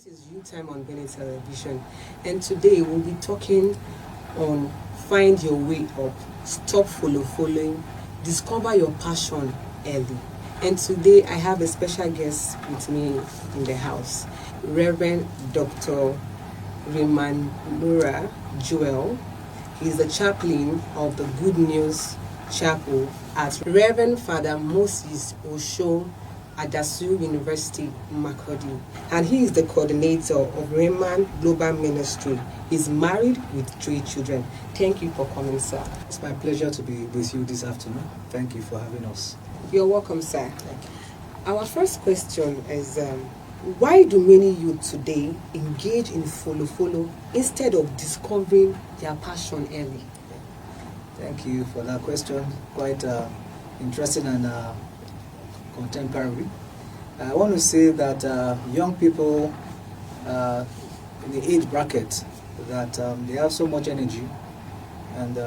is Youth Time on Benue Television, and today we'll be talking on find your way up, stop following, discover your passion early. And today I have a special guest with me in the house, Reverend Dr. RIMAMNUNRA Joel. He's the chaplain of the Good News Chapel at Reverend Father Moses Osho Adasu University, Makurdi, and he is the coordinator of Raymond Global Ministry. He's married with 3 children. Thank you for coming, sir. It's my pleasure to be with you this afternoon. Thank you for having us. You're welcome, sir. Thank you. Our first question is, why do many youth today engage in follow instead of discovering their passion early? Thank you for that question. Quite interesting and contemporary. I want to say that young people in the age bracket, that they have so much energy and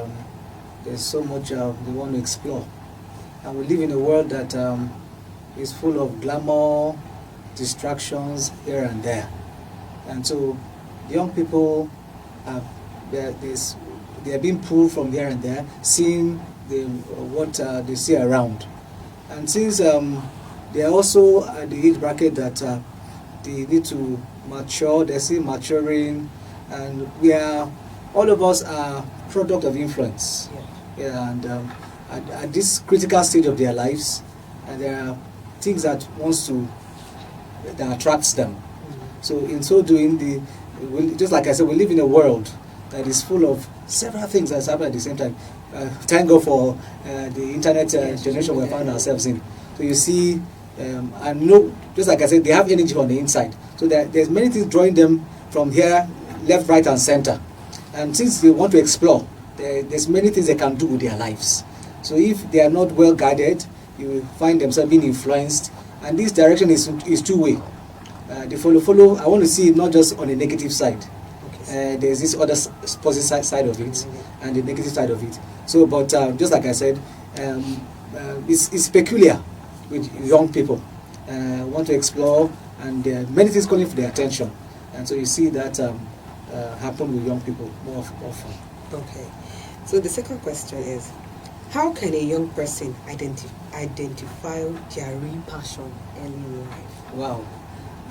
there's so much they want to explore. And we live in a world that is full of glamour, distractions here and there. And so young people they are being pulled from here and there, seeing what they see around. And since they are also at the age bracket that they need to mature, they're still maturing, and all of us are product of influence. Yeah, and at this critical stage of their lives, and there are things that attracts them. So in so doing, just like I said, we live in a world that is full of several things that's happening at the same time. Thank God for the internet generation we found ourselves in. So you see, just like I said, they have energy on the inside. So there's many things drawing them from here, left, right, and center. And since they want to explore, there's many things they can do with their lives. So if they are not well guided, you will find themselves being influenced. And this direction is two-way. The follow, I want to see it not just on the negative side. There's this other positive side of it and the negative side of it. So, but just like I said, it's peculiar with young people. Want to explore, and there are many things calling for their attention. And so you see that happen with young people more often. Okay. So the second question is, how can a young person identify their real passion early in life? Wow.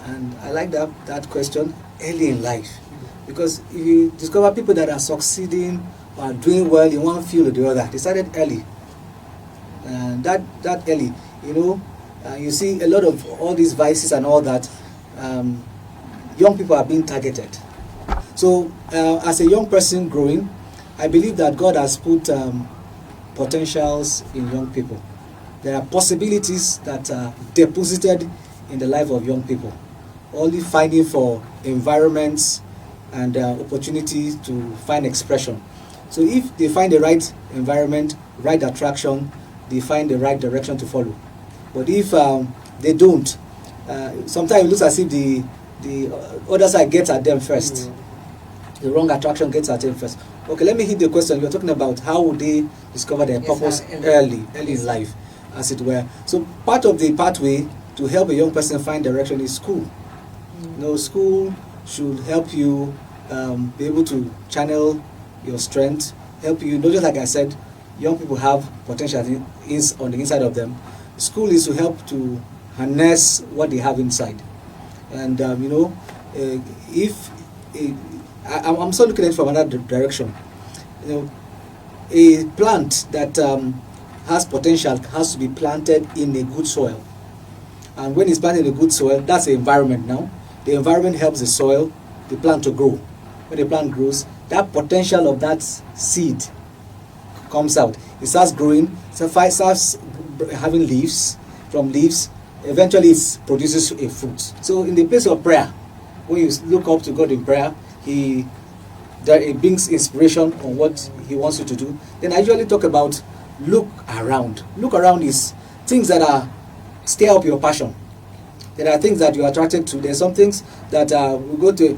And I like that question, early in life. Because if you discover people that are succeeding or doing well in one field or the other, they started early. And that early, you see a lot of all these vices and all that, young people are being targeted. So as a young person growing, I believe that God has put potentials in young people. There are possibilities that are deposited in the life of young people, only finding for environments and opportunity to find expression. So if they find the right environment, right attraction, they find the right direction to follow. But if they don't, sometimes it looks as if the other side gets at them first. The wrong attraction gets at them first. Okay, let me hit the question. You're talking about how would they discover their purpose early in life, as it were. So part of the pathway to help a young person find direction is school. School should help you be able to channel your strength, help you, not just like I said, young people have potential on the inside of them. School is to help to harness what they have inside. And I'm still looking at it from another direction. A plant that has potential has to be planted in a good soil. And when it's planted in a good soil, that's the environment now. The environment helps the soil, the plant to grow. When the plant grows, that potential of that seed comes out. It starts growing, starts having leaves. From leaves, eventually it produces a fruit. So in the place of prayer, when you look up to God in prayer, He brings inspiration on what He wants you to do. Then I usually talk about look around. Look around is things that stir up your passion. There are things that you're attracted to. There's some things that we go to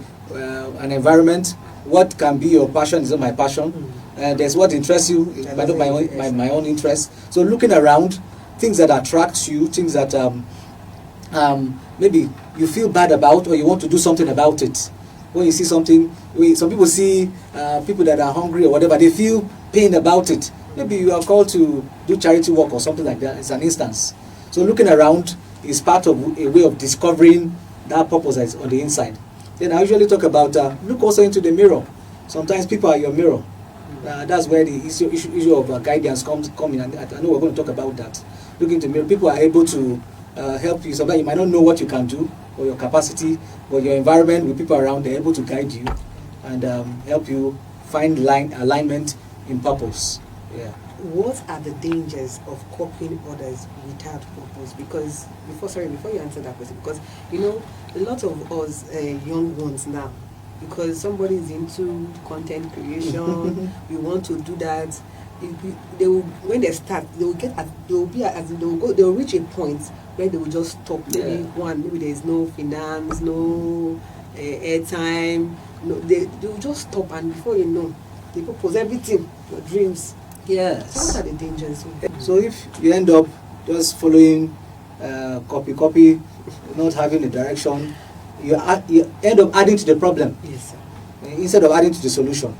an environment. What can be your passion is not my passion. There's what interests you, but not my own interest. So looking around, things that attract you, things that maybe you feel bad about, or you want to do something about it. When you see something, some people see people that are hungry or whatever, they feel pain about it. Maybe you are called to do charity work or something like that. It's an instance. So looking around is part of a way of discovering that purpose that's on the inside. Then I usually talk about look also into the mirror. Sometimes people are your mirror. That's where the issue of guidance comes in. And I know we're going to talk about that. Look into the mirror. People are able to help you. Sometimes you might not know what you can do or your capacity, but your environment with people around, they're able to guide you and help you find alignment in purpose. Yeah. What are the dangers of copying others without purpose? Because before you answer that question, because a lot of us young ones now, because somebody is into content creation, we want to do that. When they start, they'll reach a point where they will just stop. Maybe there is no finance, no airtime. No, they will just stop, and before you know, they propose everything, your dreams. Yes. So what are the dangers? So if you end up just following copy, not having a direction, you end up adding to the problem. Yes, sir. Instead of adding to the solution.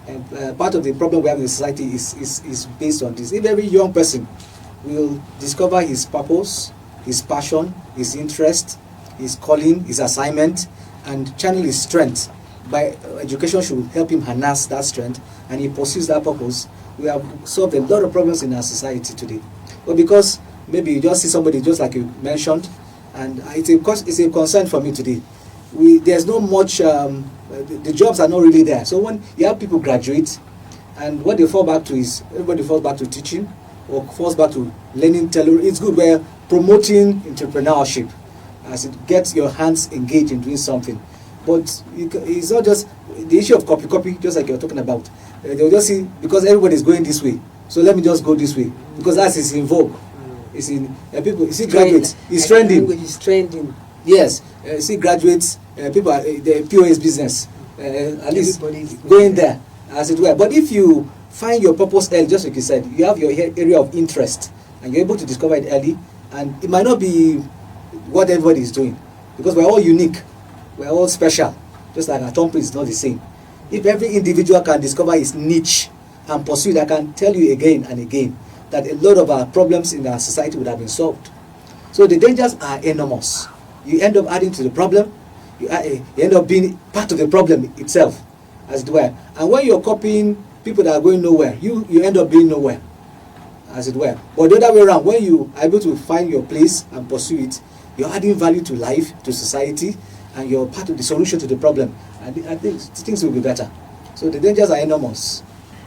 And part of the problem we have in society is based on this. If every young person will discover his purpose, his passion, his interest, his calling, his assignment, and channel his strength, by education should help him harness that strength, and he pursues that purpose, we have solved a lot of problems in our society today. But because maybe you just see somebody, just like you mentioned, and it's a concern for me today. There's not much, the jobs are not really there. So when you have people graduate, and what they fall back to is, everybody falls back to teaching, or falls back to learning it's good we're promoting entrepreneurship, as it gets your hands engaged in doing something. But it's not just the issue of copy, just like you're talking about. They'll just see, because everybody's going this way, so let me just go this way, because that is in vogue. It's in people. You see graduates, it's trending. Language is trending. Yes, see graduates, people are the POS business. At least Everybody's going there, as it were. But if you find your purpose early, just like you said, you have your area of interest, and you're able to discover it early, and it might not be what everybody is doing, because we're all unique, we're all special, just like our thumbprint is not the same. If every individual can discover his niche and pursue it, I can tell you again and again that a lot of our problems in our society would have been solved. So the dangers are enormous. You end up adding to the problem, you end up being part of the problem itself, as it were. And when you're copying people that are going nowhere, you end up being nowhere, as it were. But the other way around, when you are able to find your place and pursue it, you're adding value to life, to society, and you're part of the solution to the problem. And I think things will be better. So the dangers are enormous.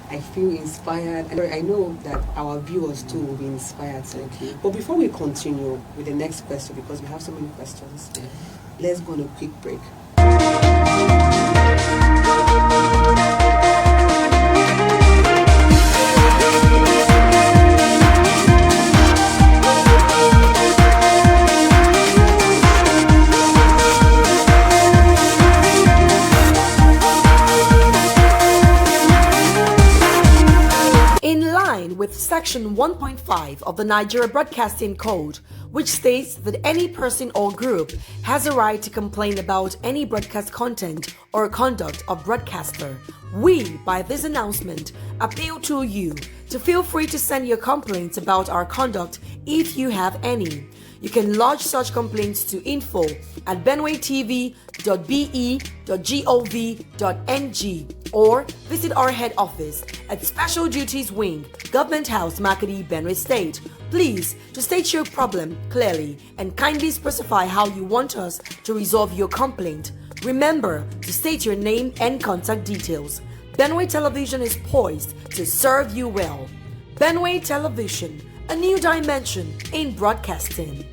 I feel inspired, and I know that our viewers too will be inspired. Thank you. But before we continue with the next question, because we have so many questions, let's go on a quick break. With Section 1.5 of the Nigeria Broadcasting Code, which states that any person or group has a right to complain about any broadcast content or conduct of broadcaster. We, by this announcement, appeal to you to feel free to send your complaints about our conduct if you have any. You can lodge such complaints to info@benuetv.be.gov.ng or visit our head office at Special Duties Wing, Government House, Makadi, Benue State. Please, to state your problem clearly and kindly specify how you want us to resolve your complaint. Remember to state your name and contact details. Benue Television is poised to serve you well. Benue Television, a new dimension in broadcasting.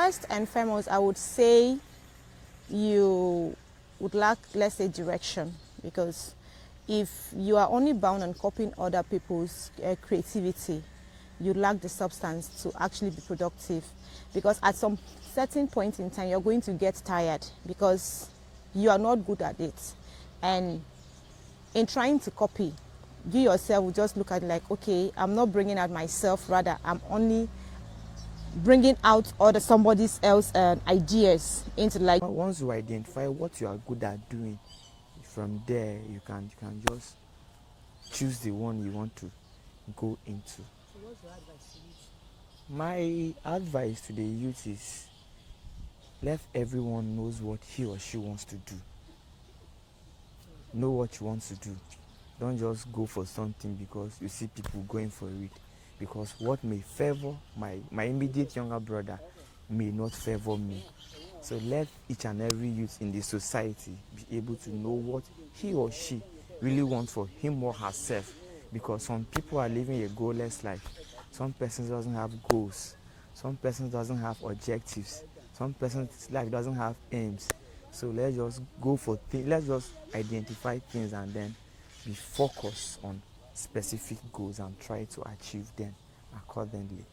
first and foremost, I would say you would lack, let's say, direction, because if you are only bound on copying other people's creativity, you lack the substance to actually be productive, because at some certain point in time you're going to get tired because you are not good at it. And in trying to copy, you yourself will just look at it like, okay, I'm not bringing out myself, rather I'm only bringing out other somebody else's ideas into like. Once you identify what you are good at doing, from there you can just choose the one you want to go into. So what's your advice to youth? My advice to the youth is, let everyone knows what he or she wants to do. Know what you want to do. Don't just go for something because you see people going for it. Because what may favor my immediate younger brother may not favor me. So let each and every youth in the society be able to know what he or she really wants for him or herself. Because some people are living a goalless life. Some persons doesn't have goals. Some persons doesn't have objectives. Some person's life doesn't have aims. So let's just go for things. Let's just identify things and then be focused on specific goals and try to achieve them accordingly.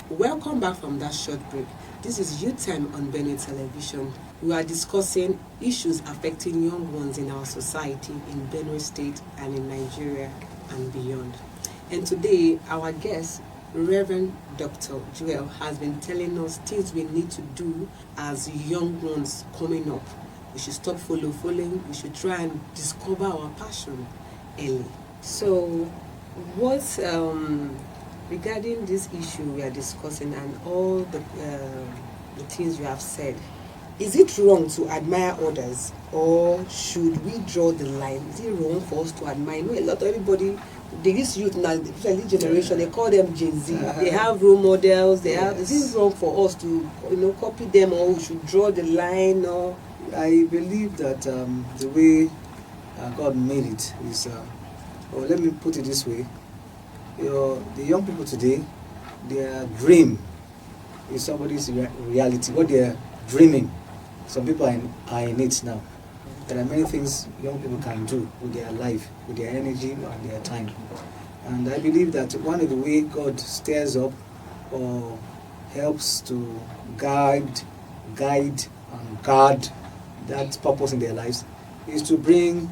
Welcome back from that short break. This is Youth Time on Benue Television. We are discussing issues affecting young ones in our society in Benue State and in Nigeria and beyond. And today, our guest, Reverend Dr. Joel, has been telling us things we need to do as young ones coming up. We should stop following. We should try and discover our passion early. So, what's regarding this issue we are discussing and all the things you have said, is it wrong to admire others, or should we draw the line? Is it wrong for us to admire? You know, a lot of everybody, this youth now, especially generation, they call them Gen Z. They have role models. They have. Is it wrong for us to, copy them, or we should draw the line? Or I believe that the way God made it is, or let me put it this way. The young people today, their dream is somebody's reality. What they're dreaming, some people are in it now. There are many things young people can do with their life, with their energy and their time. And I believe that one of the way God stirs up or helps to guide and guard that purpose in their lives is to bring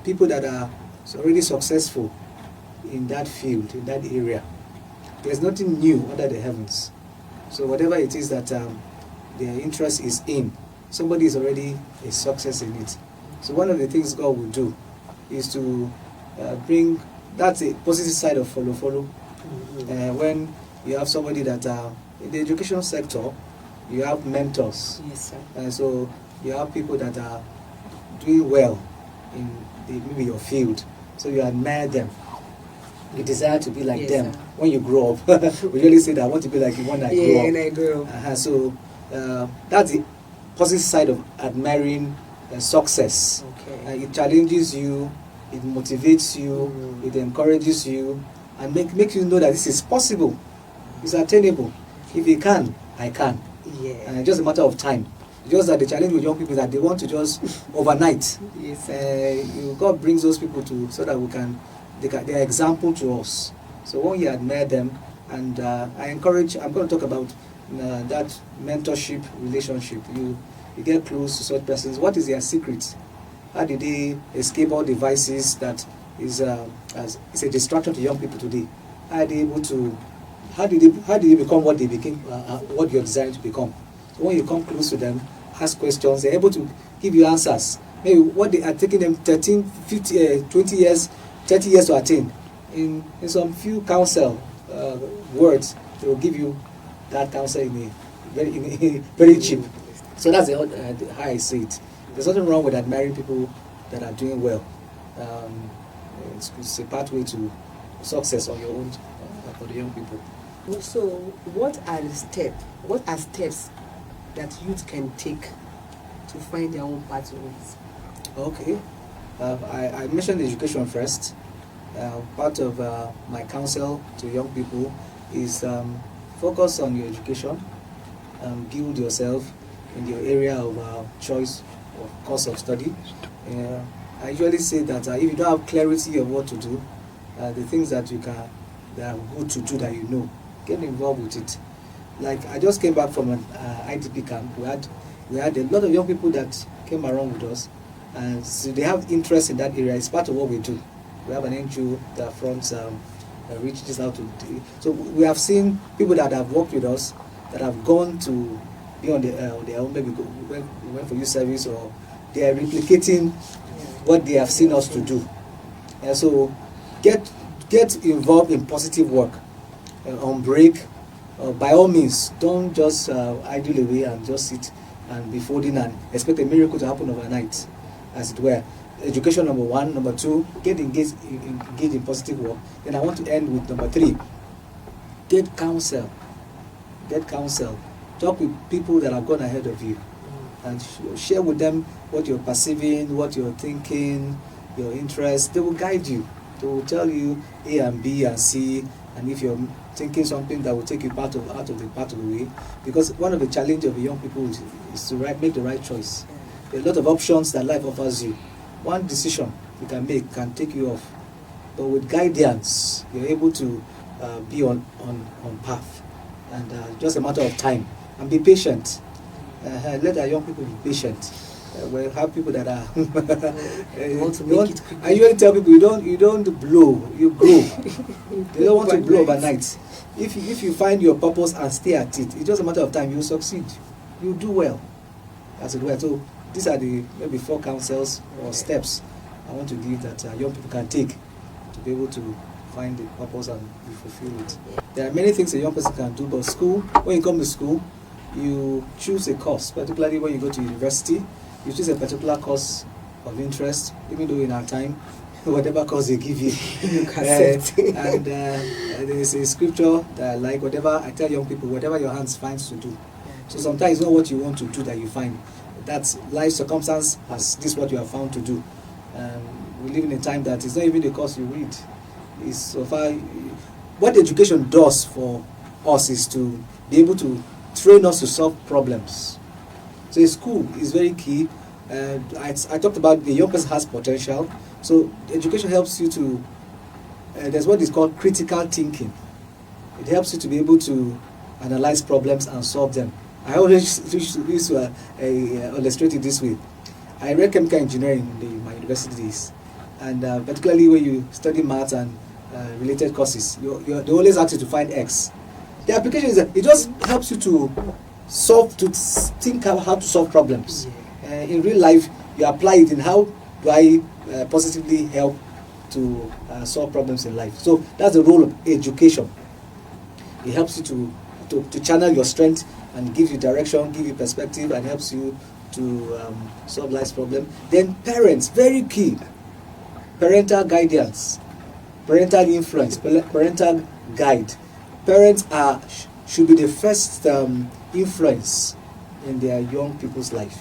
people that are already successful in that field, in that area. There's nothing new under the heavens. So whatever it is that their interest is in, somebody is already a success in it. So one of the things God will do is to bring, that's a positive side of follow. When you have somebody that in the education sector, you have mentors. yes, sir. So you have people that are doing well in maybe your field. So you admire them. You desire to be like Yes, them sir. when you grow up. We usually say that I want to be like the one that grew up. When I grow up. So that's the positive side of admiring success. Okay. It challenges you, it motivates you, it encourages you, and makes you know that this is possible, it's attainable. If you can, I can. Yeah. Just a matter of time. Just that the challenge with young people is that they want to just overnight. Yes. God brings those people to so that they are example to us. So when you admire them, and I encourage, I'm going to talk about that mentorship relationship. You get close to such persons. What is their secret? How did they escape all devices that is a distraction to young people today? How did they become what they became, what you're designed to become? So when you come close to them, ask questions, they're able to give you answers. Maybe what they are taking them 13, 50, 20 years, 30 years to attain. In some few counsel words, they will give you that counsel in a very cheap. So that's how I see it. There's nothing wrong with admiring people that are doing well. It's a pathway to success on your own for the young people. So, what are steps that youth can take to find their own pathways? Okay, I mentioned education first. Part of my counsel to young people is focus on your education, build yourself in your area of choice or course of study. I usually say that if you don't have clarity of what to do, the things that that are good to do that you know, get involved with it. Like I just came back from an IDP camp. We had a lot of young people that came around with us, and so they have interest in that area. It's part of what we do. We have an NGO that fronts reaches out to. So we have seen people that have worked with us that have gone to be on their own, maybe went for youth service, or they are replicating what they have seen us to do. And so get involved in positive work on break. By all means, don't just idle away and just sit and be folding and expect a miracle to happen overnight, as it were. Education, number one. Number two, get engaged in positive work. Then I want to end with number three. Get counsel. Talk with people that have gone ahead of you, and share with them what you're perceiving, what you're thinking, your interests. They will guide you. They will tell you A and B and C, and if you're thinking something that will take you out of the way. Because one of the challenges of young people is to make the right choice. There are a lot of options that life offers you. One decision you can make can take you off, but with guidance, you're able to be on path, and just a matter of time. And be patient. Let our young people be patient. We have people that are. You want to make it quick. I usually tell people you don't blow, you grow. They don't want to blow overnight. If you find your purpose and stay at it, it's just a matter of time. You succeed. You do well, as it were. So these are the maybe 4 counsels or steps I want to give that young people can take to be able to find the purpose and fulfill it. There are many things a young person can do, but school, when you come to school, you choose a course, particularly when you go to university, you choose a particular course of interest, even though in our time, whatever course they give you, you can accept. And there is a scripture that I like, whatever, I tell young people, whatever your hands finds to do. So sometimes it's not what you want to do that you find. That's life circumstance, as this is what you have found to do. We live in a time that it's not even the course you read. It's so far, what education does for us is to be able to train us to solve problems. So a school is very key. I talked about the young person has potential. So education helps you to, there's what is called critical thinking. It helps you to be able to analyze problems and solve them. I always used to illustrate it this way. I read chemical engineering in my university days, and particularly when you study maths and related courses, they always ask you to find X. The application is that it just helps you to think how to solve problems. In real life, you apply it in how do I positively help to solve problems in life. So that's the role of education. It helps you to channel your strength and give you direction, give you perspective, and helps you to solve life's problem. Then parents, very key. Parental guidance, parental influence, parental guide. Parents should be the first influence in their young people's life.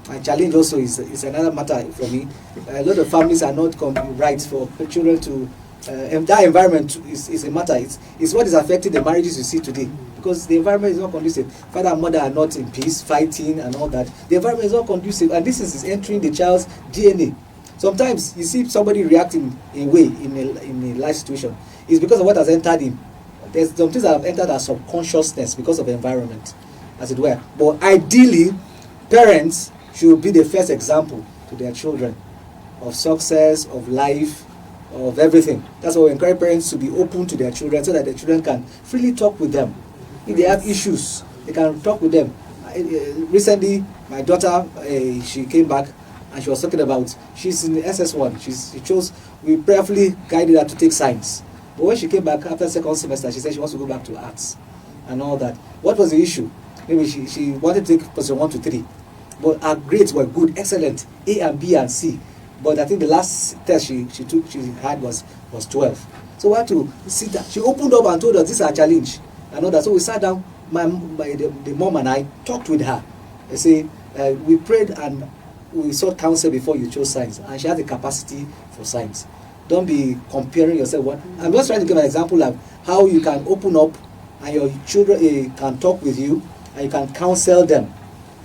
My challenge also is another matter for me. A lot of families are not right for children to. And that environment is a matter. It's what is affecting the marriages you see today, because the environment is not conducive. Father and mother are not in peace, fighting and all that. The environment is not conducive, and this is entering the child's DNA. Sometimes you see somebody reacting in a way in a life situation. It's because of what has entered him. There's some things that have entered our subconsciousness because of the environment, as it were. But ideally, parents should be the first example to their children of success, of life, of everything. That's why we encourage parents to be open to their children, so that their children can freely talk with them. If they have issues, they can talk with them. Recently, my daughter, she came back and she was talking about, she's in the SS1. We prayerfully guided her to take science. But when she came back after second semester, she said she wants to go back to arts and all that. What was the issue? Maybe she wanted to take position 1 to 3. But her grades were good, excellent, A and B and C. but I think the last test she had was 12. So we had to sit down. She opened up and told us this is our challenge and all that. So we sat down. The mom and I talked with her. I say we prayed and we sought counsel before you chose science, and she had the capacity for science. Don't be comparing yourself. I'm just trying to give an example of how you can open up and your children can talk with you and you can counsel them,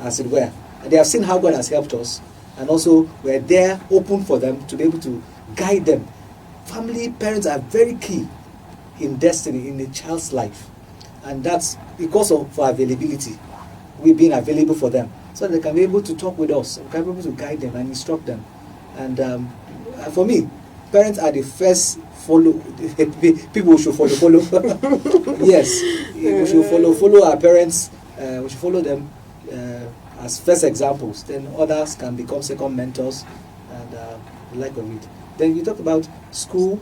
as it were. And they have seen how God has helped us, and also we're there open for them to be able to guide them. Family, parents are very key in destiny, in a child's life, and that's because of for availability. We being available for them, so they can be able to talk with us, we can be able to guide them and instruct them. And for me, parents are the first people we should follow. Yes, we should follow our parents. We should follow them as first examples. Then others can become second mentors, and the like of it. Then you talk about school.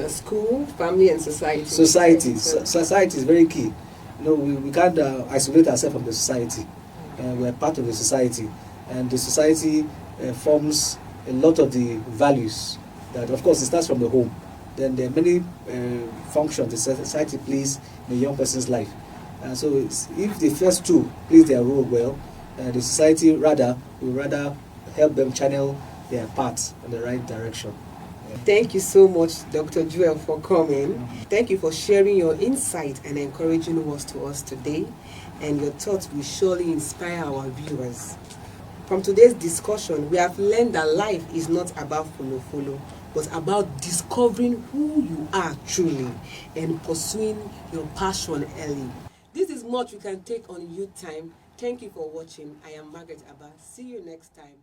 School, family, and society. Society is very key. We can't isolate ourselves from the society. We're part of the society, and the society forms a lot of the values that, of course, it starts from the home. Then there are many functions the society plays in a young person's life. So if the first two play their role well, the society will rather help them channel their paths in the right direction. Thank you so much, Dr. Joel, for coming. Thank you for sharing your insight and encouraging words to us today. And your thoughts will surely inspire our viewers. From today's discussion, we have learned that life is not about follow, but about discovering who you are truly and pursuing your passion early. This is much we can take on Youth Time. Thank you for watching. I am Margaret Abba. See you next time.